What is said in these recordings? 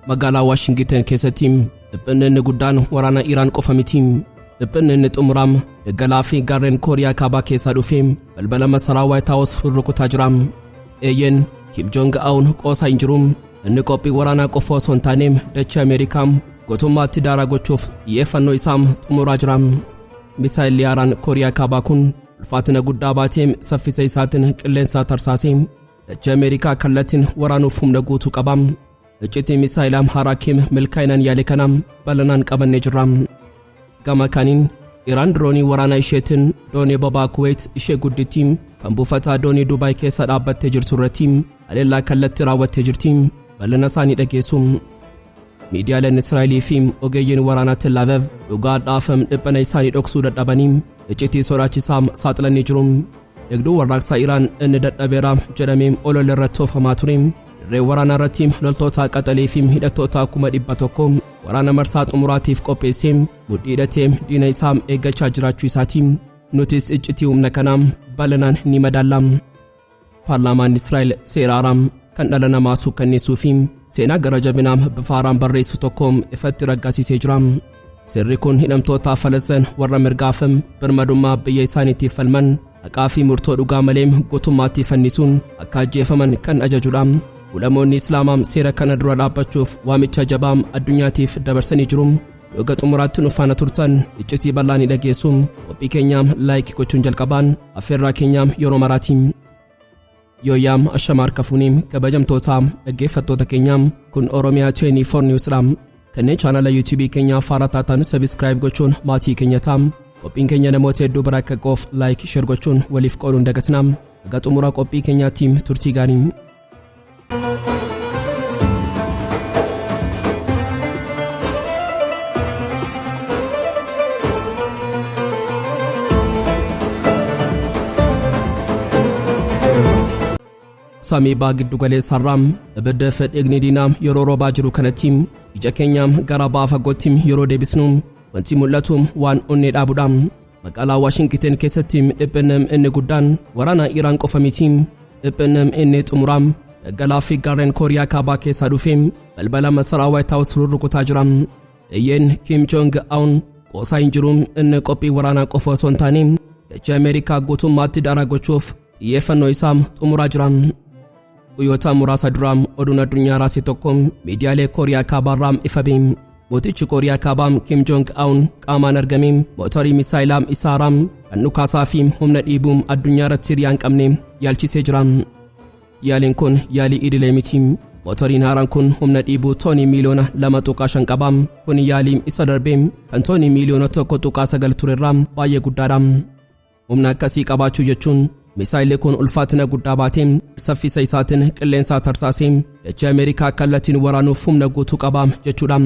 Magaalaa Washington keessatti dhiphinni guddaan waraana Iraan qofa miti. Dhiphinni xumuraam galaa fi gaarreen Kooriyaa Kaabaa keessaa dhufee balbala masaraa White House rukutaa jira. Eeyyen Kiim Jong Un qoosaa hin jiru. Inni qophii waraanaa qofa osoo hin taane dachee Ameerikaa guutummaatti daaraa gochuuf xiyyeeffannoo isaa xumuraa jira. Misaa'elli haaraan Kooriyaa Kaabaa kun ulfaatina guddaa baatee saffisa isaatiin qilleensa tarsaasee dachee Ameerikaa kallattiin waraanuuf humna guutuu qaba. Iccitii Misaa'ela Haaraa Kiim milkaa'inaan yaale kana bal'inaan qabannee jirra. Gama kaniin Iraan diroonii waraanaa isheetiin doonii boba'aa Kuwait ishee guddittii kan buufataa doonii Dubaay keessa dhaabbattee jirtu irratti haleellaa kallattii raawwattee jirti. Bal'ina isaanii dhageessu. Miidiyaaleen Israa'elii fi ogeeyyiin waraanaa Tel Aviv dhugaa dhaafam dhiphina isaanii dhoksuu dadhabanii iccitii sodaachisaa saaxilanii jiru. Eegduu warraaqsaa Iraan inni dadhabeera jedhamee olola irratti oofamaa ture. Dirree waraanaa irratti loltoota qaxalee fi hidhattoota 100,000 waraana marsaa xumuraatiif qopheessee mudhii hidhatee diina isaa eeggachaa jiraachuu isaati. Nutis iccitii humna kanaa bal'inaan ni madaalla. Paarlaamaan Israa'el seera kan dhala namaa suukaneessuu fi seenaa gara jabinaa bifa haaraan barreessu tokko ifatti raggaasisee jira. Seerri kun hidhamtoota Falastiin warra mirgaaf birmadummaa biyya isaaniitiif falman haqaa fi murtoo dhugaa malee guutummaatti fannisuun akka ajjeefaman kan ajajudha. Ulamoonni Islaamaa seera kana dura dhaabbachuuf waamicha jabaa addunyaatiif dabarsanii jiru. Yoga xumuraatti nufaana turtan iccitii bal'aa dhageessu. Qophii keenyaa laayik gochuun jalqabaan affeerraa keenyaa yeroo maraati. Yooyaam ashamaar kafuuniim kabajamtoota dhaggeeffattoota keenyaa kun Oromiyaa 24 Newsdha. Kanneen chaanala YouTube keenyaa Har'a taatan subscribe gochuun maatii keenya ta'aa. Qophiin keenya namoota hedduu bira akka ga'uuf like share gochuun waliif qooduun dagatinaa. Haga xumura qophii keenyaatti turtii gaarii. Samii baagiddu galeessa sarraam ibidda fedheegni diinaa yeroo roobaa jiru kanatti ija keenyaa gara ba'a fagootti yeroo deebisnu wanti mul'atu waan onnee dhaabudha. Magaalaa Washington keessatti dhiphinni inni guddaan waraana Iraan qofa miti. Dhiphinni inni xumuraam galaa fi gaarreen Kooriyaa Kaabaa keessaa dhufee balbala masaraa White House rukutaa jira. Eeyyeen Kiim Jong Un qoosaa hin jiru. Inni qophii waraanaa qofa osoo hin taane dachee Ameerikaa guutummaatti daaraa gochuuf xiyyeeffannoo isaa xumuraa jira. Guyyoota muraasa dura oduun addunyaa raase tokko miidiyaalee Kooriyaa Kaabaa ifa ba'e. Mootichi Kooriyaa Kaabaa Kiim Jong Un qaamaan argamee mootorii Misaa'ela isaa kan dhukaasaa fi humna dhiibuu addunyaa irratti hiriyaan qabne yaalchisee jira. Yaaliin kun yaalii idilee miti. Mootoriin haaraan kun humna dhiibuu toonii miliyoona 2.5 qaba. Kun yaalii isa darbee kan toonii miliyoona 1.9 turerraa baay'ee guddaadha. Humna akkasii qabaachuu jechuun Misaa'elli kun ulfaatina guddaa baatee saffisa isaatiin qilleensa tarsaasee dachee Ameerikaa kallattiin waraanuuf humna guutuu qaba jechuudha.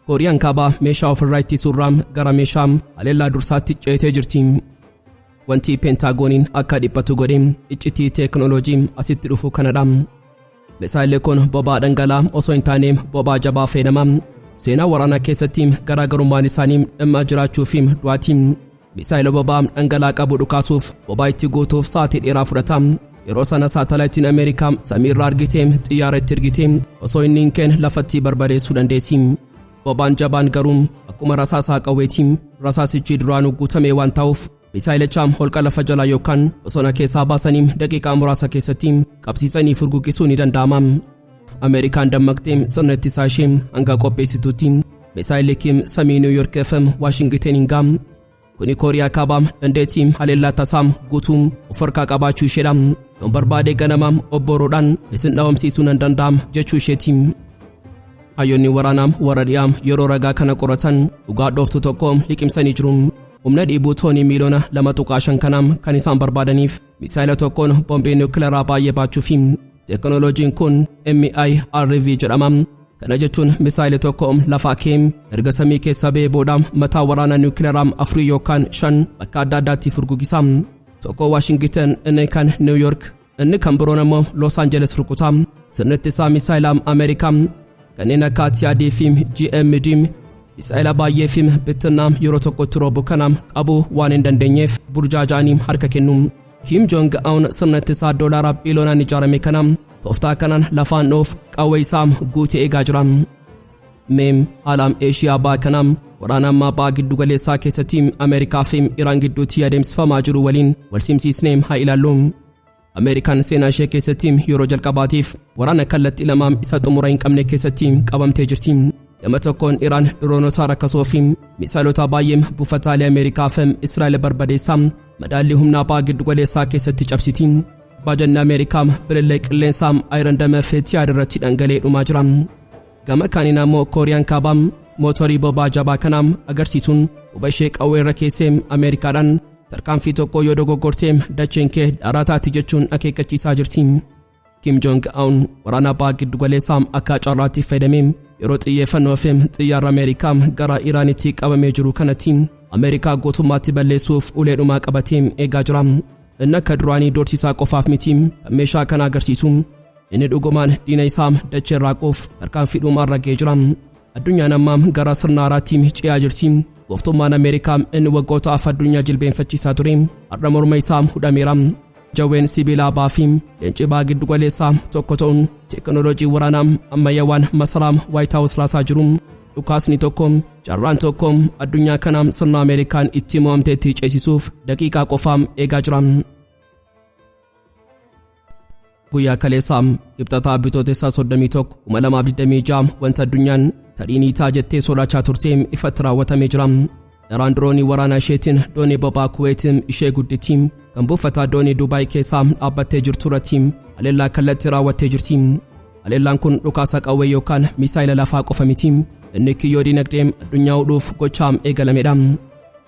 Kooriyaan Kaabaa meeshaa ofirraa ittisuurraa gara meeshaa haleellaa dursaatti ceetee jirti. Wanti peentaagoniin akka dhiphatu godhe iccitii teekinooloojii asitti dhufu kanadha. Misaa'elli kun boba'aa dhangala'aa osoo hin taane boba'aa jabaa fayyadama. Seenaa waraanaa keessatti garaagarummaan isaanii dhimma jiraachuu fi du'aati. Misaa'ela boba'aa dhangala'aa qabu dhukaasuuf boba'aa itti guutuuf sa'aatii dheeraa fudhata. Yeroo sana saatalaayitiin Ameerikaa samiirraa argitee xiyyaara itti ergitee osoo inni hin kenne lafatti barbadeessuu dandeessi. Boba'aan jabaan garuu akkuma rasaasaa qawweeti. Rasaasichi duraan guutamee waan ta'uuf Misaa'elicha holqa lafa jalaa yookaan bosona keessaa baasanii daqiiqaa muraasa keessatti qabsiisanii furguqisuu ni danda'ama. Ameerikaan dammaqxee sirna ittisaa ishee hanga qopheessituutti Misaa'elli Kiim samii New York FM Washington gaam. Kuni Kooriyaa Kaabaa dandeettii haleellaa tasaa guutuu of harkaa qabaachuu isheedha. Yoon barbaade ganama obboroodhaan isin dhawamsiisuu nan danda'am jechuu isheeti. Hayyoonni waraanaa warra dhiyaa yeroo ragaa kana qoratan dhugaa dhooftu tokko liqimsanii jiru. Humna dhiibuu toonii miliyoona 2.5 kanaa kan isaan barbaadaniif Misaa'ela tokkoon boombii niwukileeraa baay'ee baachuufi. Teekinooloojiin kun MIRV jedhama. Kana jechuun Misaa'elli tokko lafaa ka'ee erga samii keessa ba'ee booda mataa waraanaa niwukileeraa 4 yookaan 5 bakka adda addaatti furgugisa. Tokko Washington, inni kan New York, inni kan biroon immoo Los Angeles rukuta. Sirni ittisaa Misaa'ela Ameerikaa kanneen akka TIAD fi GMD Misaa'ela baay'ee fi bittinna yeroo tokkotti roobu kana qabu waan hin dandeenyeef burjaaja'anii harka kennu. Kiim Jong Un sirna ittisaa $1 biliyoonaan ijaarame kana tooftaa kanaan lafaan dhoof qawwee isaa guutee eegaa jira. Meem haalam Eeshiyaa ba'aa kanaam waraana ammaa ba'aa giddu galeessaa keessatti Ameerikaa fi Iraan gidduutti adeemsifamaa jiru waliin wal simsiisnee haa ilaallu. Ameerikaan seenaa ishee keessatti yeroo jalqabaatiif waraana kallattii lamaan isa xumura hin qabne keessatti qabamtee jirti. Gama tokkoon Iraan diroonota rakkasoo fi misaa'ilota baay'ee buufataalee Ameerikaa fi Israa'el barbadeessaa madaallii humnaa ba'aa giddu galeessaa keessatti cabsiti. Baajanni Ameerikaa bilillee qilleensaa ayirandama feetiyaad irratti dhangala'ee dhumaa jira. Gama kaaniin ammoo Kooriyaan Kaabaa mootorii boba'aa jabaa kanaam agarsiisuun quba ishee qawwee irra keessee Ameerikaadhaan tarkaanfii tokko yoo dogoggortee dacheen kee daaraa taati jechuun akeekkachiisaa jirti. Kiim Jong Un waraana ba'aa giddu galeessaa akka carraatti fayyadamee yeroo xiyyeeffannoo fi xiyyaara Ameerikaa gara Iraanitti qabamee jiru kanatti Ameerikaa guutummaatti balleessuuf uleedhumaa qabatee eegaa jira. Inni akka duraanii doorsisaa qofaaf miti kan meeshaa kana agarsiisu. Inni dhugumaan diina isaa dachee raaquuf tarkaanfii dhumaa ragee jira. Addunyaan ammaa gara sirna haaraatti ce'aa jirti. Gooftummaan Ameerikaa inni waggootaaf addunyaa jilbeenfachiisaa ture har'a morma isaa hudhameera. Jawween sibiilaa ba'aa fi leenci ba'aa giddu galeessaa tokko ta'uun teekinooloojii waraanaa ammayyaawaan masaraa Waayit Haawus raasaa jiru. Dhukaasni tokko carraan tokko addunyaa kana sirna Ameerikaan itti mo'amteetti ceesisuuf daqiiqaa qofaam eegaa jira. Guyyaa kaleessaa Kibxataa Bitootessaa 31 2026 wanta addunyaan tadhiiniitaa jettee sodaachaa turte ifatti raawwatamee jira. Iraan diroonii waraanaa isheetiin doonii boba'aa Kuweetiin ishee guddittii kan buufataa doonii Dubaay keessaa dhaabbattee jirtu irratti haleellaa kallattii raawwattee jirti. Haleellaan kun dhukaasa qawwee yookaan misaa'ela lafaa qofa miti. Inni kiyyoo dinagdee addunyaa hudhuuf gochaam eegalamedha.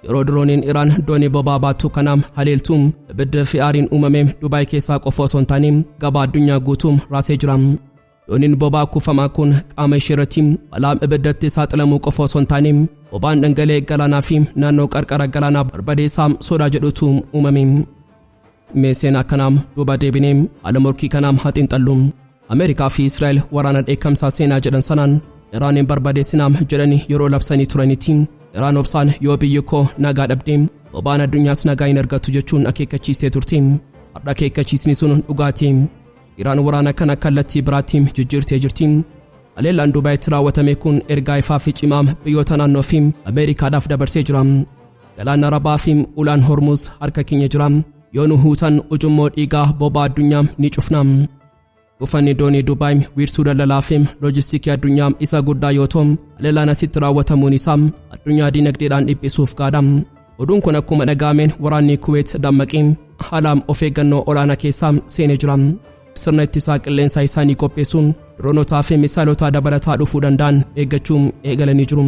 Yeroo dirooniin Iraan doonii boba'aa baattu kanaam haleeltuun ibidda fi aariin uumamee Dubaay keessaa qofa osoo hin taane gabaa addunyaa guutuum raasee jira. Dooniin boba'aa kuufamaa kun qaama ishee irratti balaa ibiddatti saaxilamuu qofa osoo hin taane boba'aan dhangala'ee galaanaa fi naannoo qarqara galaanaa barbadeessaa sodaa jedhutu uumame. Mee seenaa kanaam duuba deebinee haala morkii kanaam haa xiinxallu. Ameerikaa fi Israa'el waraana dheekkamsaa seenaa jedhan sanaan Iraanin barbadeessinaam jedhanii yeroo labsanii turanitti Iraan obsaan yoo biyyi koo nagaa dhabdee boba'aan addunyaas nagaa hin argattu jechuun akeekkachiistee turte. Har'a akeekkachiisni sun dhugaatii. Iraan waraana kana kallattii biraatti jijjiirtee jirti. Haleellaan Dubaayitti raawwatame kun ergaa ifaa fi cimaa biyyoota naannoo fi Ameerikaadhaaf dabarsee jira. Galaana Arabaa fi ulaan Hormuz harka keenya jira. Yoo nu huutan ujummoo dhiigaa boba'aa addunyaa ni cufna. Buufanni doonii Dubaay wiirsuu daldalaa fi loojistikii addunyaa isa guddaa yoo ta'u haleellaan asitti raawwatamuun isaa addunyaa dinagdeedhaan dhiphisuuf gaadha. Oduun kun akkuma dhagaameen waraanni Kuweet dammaqee haalaan of eeggannoo olaanaa keessaa seenee jira. Sirna ittisaa qilleensaa isaanii qopheessuun diroonotaa fi misaa'ilota dabalataa dhufuu danda'an eeggachuun eegalanii jiru.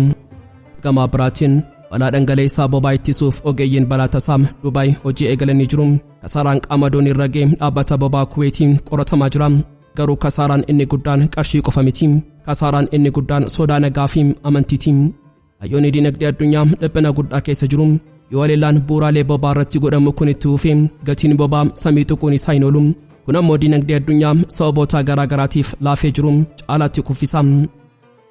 Gama biraatiin balaa dhangala'eessaa boba'aa ittisuuf ogeeyyiin balaa tasaa Dubaay hojii eegalanii jiru. Kasaaraan qaama doonii irra ga'e dhaabbata boba'aa Kuweetiin qoratamaa jira. Garuu kasaaraan inni guddaan qarshii qofa miti. Kasaaraan inni guddaan sodaa nagaa fi amantiiti. Hayyoonni dinagdee addunyaa dhiphina guddaa keessa jiru. Yoo haleellaan bu'uuraalee boba'aa irratti godhamu kun itti fufee gatiin boba'aa samii tuquun isaa hin oolu. Kun ammoo dinagdee addunyaa sababoota garaa garaatiif laafee jiru caalaatti kuffisa.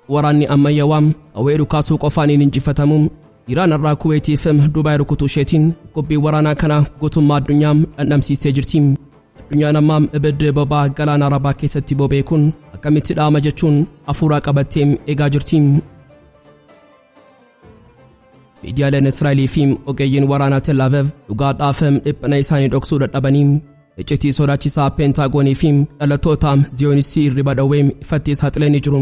Waraanni ammayyaawaa qawwee dhukaasuu qofaan hin injifatamu. Iraan har'aa Kuweetii fi Dubaay rukutuu isheetiin qubbii waraanaa kana guutummaa addunyaa dhandhamsiistee jirti. Addunyaan ammaa ibidda boba'aa galaana Arabaa keessatti boba'e kun akkamitti dhaama jechuun hafuuraa qabattee eegaa jirti. Miidiyaaleen Israa'elii fi ogeeyyiin waraanaa Tel Aviv dhugaadhaaf dhiphina isaanii dhoksuu dadhabanii iccitii sodaachisaa peentaagoonii fi dhalattoota ziyoonistii irriba dhawwee ifatti saaxilanii jiru.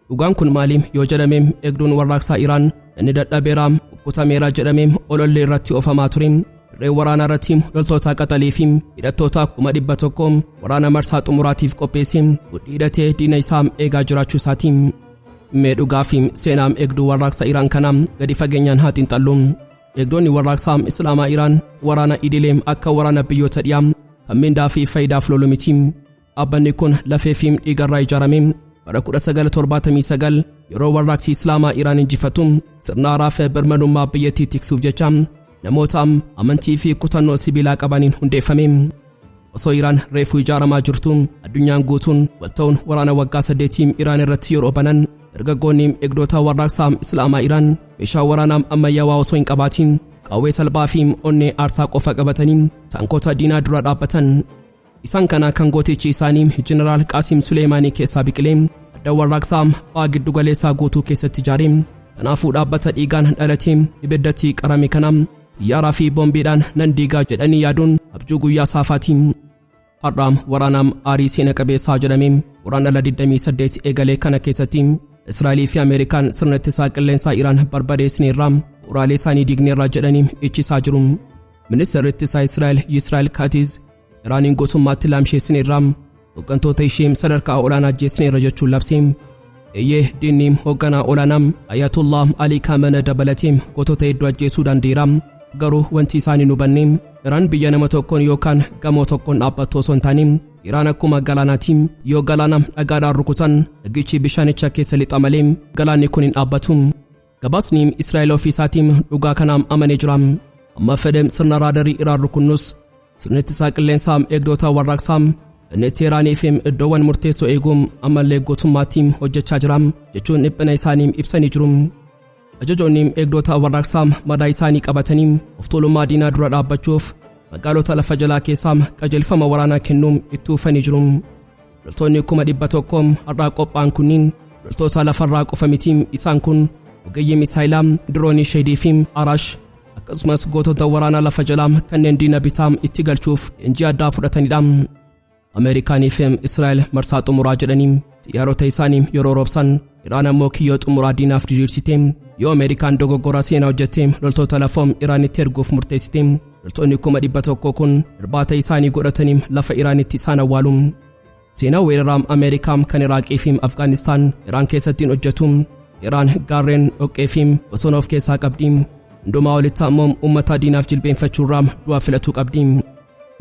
Dhugaan kun maali yoo jedhame eegduun warraaqsaa Iraan inni dadhabeera kukutameera jedhame olollee irratti oofamaa ture. Dirree waraanaa irratti loltoota qaxalii fi hidhattoota 100,000 waraana marsaa xumuraatiif qopheesse hidhatee diina isaa eegaa jiraachuu isaati. Mee dhugaa fi seenaa eegduu warraaqsa Iraan kanaa gadi fageenyaan haa xiinxallu. Eegdonni warraaqsaa Islaamaa Iraan waraana idilee akka waraana biyyoota dhiyaa kan mindaa fi faayidaaf lolu miti. Dhaabbanni kun lafee fi dhiigarraa ijaarame. Bara 1979 yeroo warraaqsi Islaamaa Iraan injifatu sirna haaraa fi birmadummaa biyyattii tiksuuf jecha namoota amantii fi kutannoo sibiilaa qabaniin hundeeffame. Osoo Iraan reefuu ijaaramaa jirtu addunyaan guutuun walta'uun waraana waggaa 8 Iraan irratti yeroo banan dargaggoonni eegdota warraaqsaa Islaamaa Iraan meeshaa waraanaa ammayyaawaa osoo hin qabaatiin qawwee salphaa fi onnee aarsaa qofa qabatanii taankoota diinaa dura dhaabbatan. Isaan kana kan gootichi isaanii Jeneraal Qaasim Suleemaanii keessaa biqilee dawarraaqsaa baa giddu galeessaa guutuu keessatti ijaare. Kanaafuu dhaabbata dhiigaan dhalatee ibiddatti qarame kana xiyyaaraa fi boombiidhaan nan diigaa jedhanii yaaduun abjuu guyyaa saafaati. Har'a waraanaa aarii seena qabeessaa jedhame waraana 28 eegalee kana keessatti Israa'elii fi Ameerikaan sirna ittisaa qilleensaa Iraan barbadeessineerra uraalee isaanii diigneerra jedhanii iccisaa jiru. Ministeerri ittisaa Israa'el Kaatiz Iraaniin guutummaatti laamsheessineerra hooggantoota ishee sadarkaa olaanaa ajjeessineerra jechuun labse. Eeyyee diinni hoogganaa olaanaa Ayatollah Ali Khamenei dabalatee gootota hedduu ajjeesuu danda'eera. Garuu wanti isaanii hubanne Iraan biyya nama tokkoon yookaan gamoo tokkoon dhaabbattu osoo hin taane Iraan akkuma galaanaati. Yoo galaana dhagaadhaan rukutan dhagichi bishaanicha keessa lixa malee galaanni kun hin dhaabbatu. Gabaasni Israa'el ofiisaatiin dhugaa kanaan amanee jira. Amma fedhe sirna raadarii Iraan rukunnus sirni ittisaa qilleensaa eegdota warraaqsaa inni Teeraanii fi iddoowwan murteessoo eeguun ammallee gootummaatti hojjechaa jira jechuun dhiphina isaanii ibsanii jiru. Ajajoonni eegdota warraaqsaa madaa isaanii qabatanii of tuulummaa diinaa dura dhaabbachuuf magaalota lafa jalaa keessaa qajeelfama waraanaa kennuun itti ufanii jiru. Loltoonni 100,000 har'aa qophaa'an kunniin loltoota lafarraa qofa miti. Isaan kun ogeeyyii Misaa'ela Diroonii fi Har'a akkasumas gootota waraanaa lafa jalaa kanneen diina bitaa itti galchuuf leenjii addaa fudhatanidha. Ameerikaanii fi Israa'el marsaa xumuraa jedhanii xiyyaarota isaanii yeroo roobsan Iraan ammoo kiyyoo xumuraa diinaaf diriirsite. Yoo Ameerikaan dogoggora seenaa hojjette loltoota Lafoo Iraanitti erguuf murteessite. Loltoonni 100,000 kun irbaata isaanii godhatanii lafa Iraanitti isaan awwaalu. Seenaa weeraraa Ameerikaa kan Iraaqii fi Afgaanistaan Iraan keessatti hojjetu. Iraan gaarreen dhoqqee fi bosona of keessaa qabdi. Hundumaa walitti ammoo uummata diinaaf jilbeenfachuurraa du'a filatuu qabdi.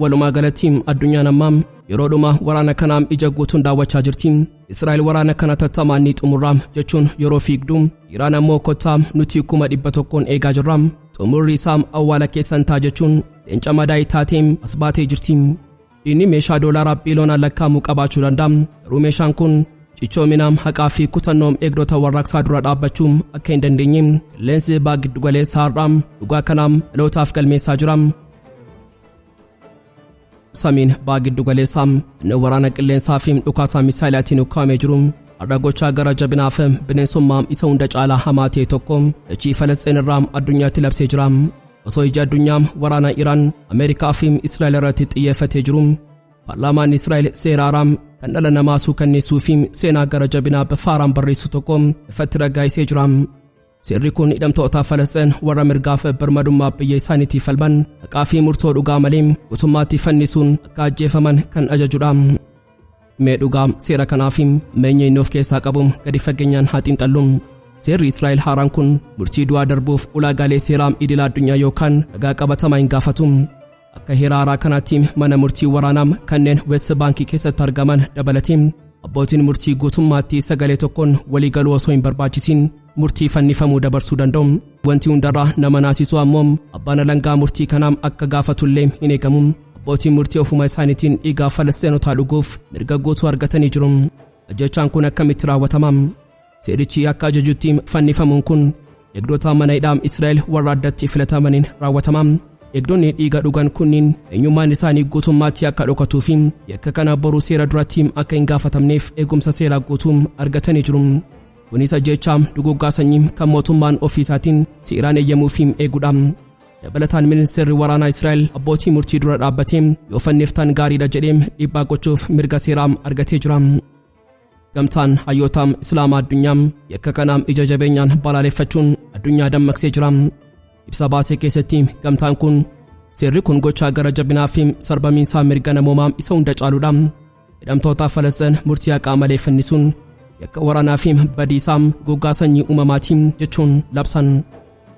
Walumaa galatti addunyaan ammaa yeroodhuma waraana kanaan ija guutuun daawwachaa jirti. Israa'el waraana kana tattamaan ni xumurra jechuun yeroo fiigdu Iraan ammoo kottaa nuti 100,000 eegaa jirra. Xumurri isaa awwaala keessan ta'a jechuun leenca madaa'ii taateen as baatee jirti. Diinni meeshaa doolaaraa biiliyoonaan lakkaa'amu qabaachuu danda'a. Garuu meeshaan kun cichoomina haqaa fi kutannoom eegdota warraaqsaa dura dhaabbachuu akka hin dandeenye qilleensi baa giddu galeessaa Har'a dhugaa kanaan dhalootaaf galmeessaa jira. Samiin baa giddu galeessaa inni waraana qilleensaa fi dhukaasaa Misaa'elaatiin ukkaamee jiru har'a gochaa gara jabinaa fi bineensummaa isa hunda caalaa hamaa ta'e tokko dachii Falasxiin irraa addunyaatti labsee jira. Osoo ija addunyaa waraana Iraan Ameerikaa fi Israa'el irratti xiyyeeffatee jiru Paarlaamaan Israa'el seera Haaraa kan dhala namaa suukaneessuu fi seenaa gara jabinaa bifa haaraan barreessu tokko ifatti raggaasisee jira. Seerri kun hidhamtoota Falasxiin warra mirgaaf birmadummaa biyya isaaniitiif falman haqaa fi murtoo dhugaa malee guutummaatti fannisuun akka ajjeefaman kan ajajudha. Mee dhugaa seera kanaaf meenya inni of keessaa qabu gadi fageenyaan haa xiinxallu. Seerri Israa'el haaraan kun murtii du'aa darbuuf ulaagaalee seeraa idila addunyaa yookaan ragaa qabatamaa hin gaafatu. Akka heera haaraa kanaatti mana murtii waraanaa kanneen West Baankii keessatti argaman dabalatee abbootiin murtii guutummaatti sagalee tokkoon walii galuu osoo hin barbaachisin murtii fannifamuu dabarsuu danda'u. Wanti hundarraa nama naasisuu ammoo abbaan alangaa murtii kanaa akka gaafatullee hin eegamu. Abbootiin murtii ofuma isaaniitiin dhiigaa Falasxiinotaa dhuguuf mirga guutuu argatanii jiru. Ajjechaan kun akkamitti raawwatama? Seerichi akka ajajutti fannifamuun kun eegdota mana hidhaa Israa'el warra addatti filatamaniin raawwatama. Eegdonni dhiiga dhugan kunniin eenyummaan isaanii guutummaatti akka dhokatuu fi yakka kana boruu seera duratti akka hin gaafatamneef eegumsa seeraa guutuu argatanii jiru. Kunis ajjechaa duguggaa sanyii kan mootummaan ofiisaatiin seeraan eeyyamuu fi eeguudha. Dabalataan ministeerri waraanaa Israa'el abbootii murtii dura dhaabbatee yoo fanniftan gaariidha jedhee dhiibbaa gochuuf mirga seeraa argatee jira. Gamtaan hayyoota Islaamaa addunyaa yakka kana ija jabeenyaan balaaleffachuun addunyaa dammaqsee jira. Ibsa baasee keessatti gamtaan kun seerri kun gochaa gara jabinaa fi sarbamiinsaa mirga namoomaa isa hunda caaluudha. Hidhamtoota Falasxiin murtii haqaa malee fannisuun yakka waraanaa fi badiisaa goggaa sanyii uumamaatiin jechuun labsan.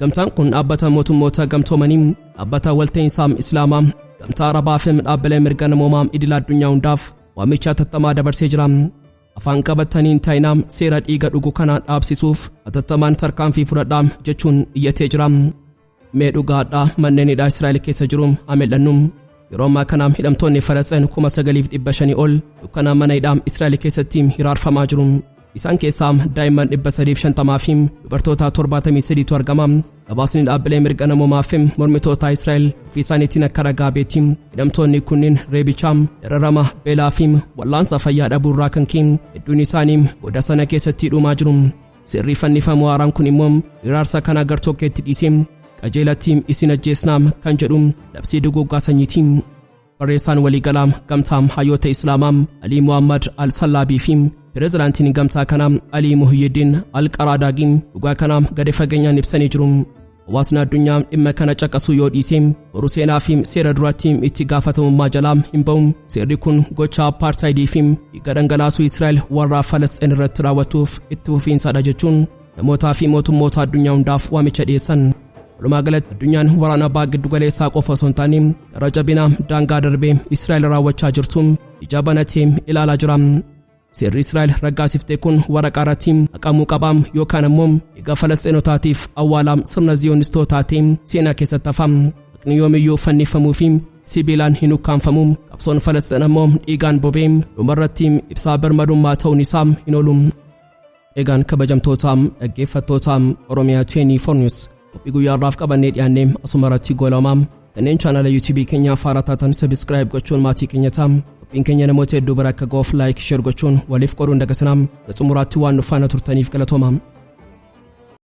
Gamtaan kun dhaabbata mootummoota gamtoomanii dhaabbata walta'iinsaa Islaamaa gamtaa Arabaa fi dhaabbilee mirga namoomaa idila addunyaa hundaaf waamicha tattamaa dabarsee jira. Afaan qabataniin taayinaa seera dhiiga dhugu kana dhaabsisuuf atattamaan tarkaanfii fudhadhaa jechuun iyyatee jira. Mee dhugaadhaa manneen hidhaa Israa'el keessa jiru ameellannu. Yeroo ammaa kana hidhamtoonni Falasxiin 9,500 ol dukkana mana hidhaa Israa'el keessatti hiraarfamaa jiru. Isaan keessaa daa'imman 350 fi dubartoota 73tu argama. gabaasni dhaabbilee mirga namoomaa fi mormitoota Israa'el ofii isaaniitiin akka ragaa beetiin hidhamtoonni kunniin reebichaam dararama beelaa fi wallaansa fayyaa dhabuurraa kan ka'e hedduun isaanii goda sana keessatti dhumaa jiru. Sirrii fannifamuu haaraan kun immoo hiraarsa kana gartokkeetti dhiisee qajeelatti isin ajjeesnaam kan jedhu labsii duguuggaa sanyiitiin. Barreessaan waliigalaa gamtaa hayyoota Islaamaa Alii Muhammad Al-Sallaabii fi pireezidaantiin gamtaa kanaa Alii Muhyiddin Al-Qaraadaagii dhugaa kana gadi fageenyaan ibsanii jiru. Hawaasni addunyaa dhimma kana caqasuu yoo dhiise boruu seenaa fi seera duratti itti gaafatamummaa jalaa hin ba'u. Seerri kun gocha apartaayidii fi dhiiga dhangalaasuu Israa'el warra Falasxiin irratti raawwatuuf itti fufiinsadha jechuun namootaa fi mootummoota addunyaa hundaaf waamicha dhiyeessan. Walumaa galatti addunyaan waraana abbaa giddu galeessaa qofa osoo hin taane gara jabina daangaa darbee Israa'el raawwachaa jirtu ija banatee ilaalaa jira. Seerri Israa'el raggaasiftee kun waraqaa irratti haqamuu qaba yookaan immoo eega Falasxiinotaatiif awwaala sirna ziyoonistootaatiin seenaa keessatti hafa. Haqni yoomiyyuu fannifamuu fi sibiilaan hin ukkaanfamu. Qabsoon Falasxiin immoo dhiigaan bobee dhumarratti ibsaa birmadummaa ta'uun isaa hin oolu. Eegaan kabajamtoota dhaggeeffattoota Oromiyaa 24 News qophii guyyaarraaf qabannee dhiyaannee asuma irratti goolamaa. Kanneen chaanala YouTube keenyaa Haaraa taatan subscribe gochuun maatii keenyataa. Qophiin keenya namoota hedduu bira akka ga'uuf like share gochuun waliif qoruun dagatinaa. Xumuraatti waan nu faana turtaniif galatooma.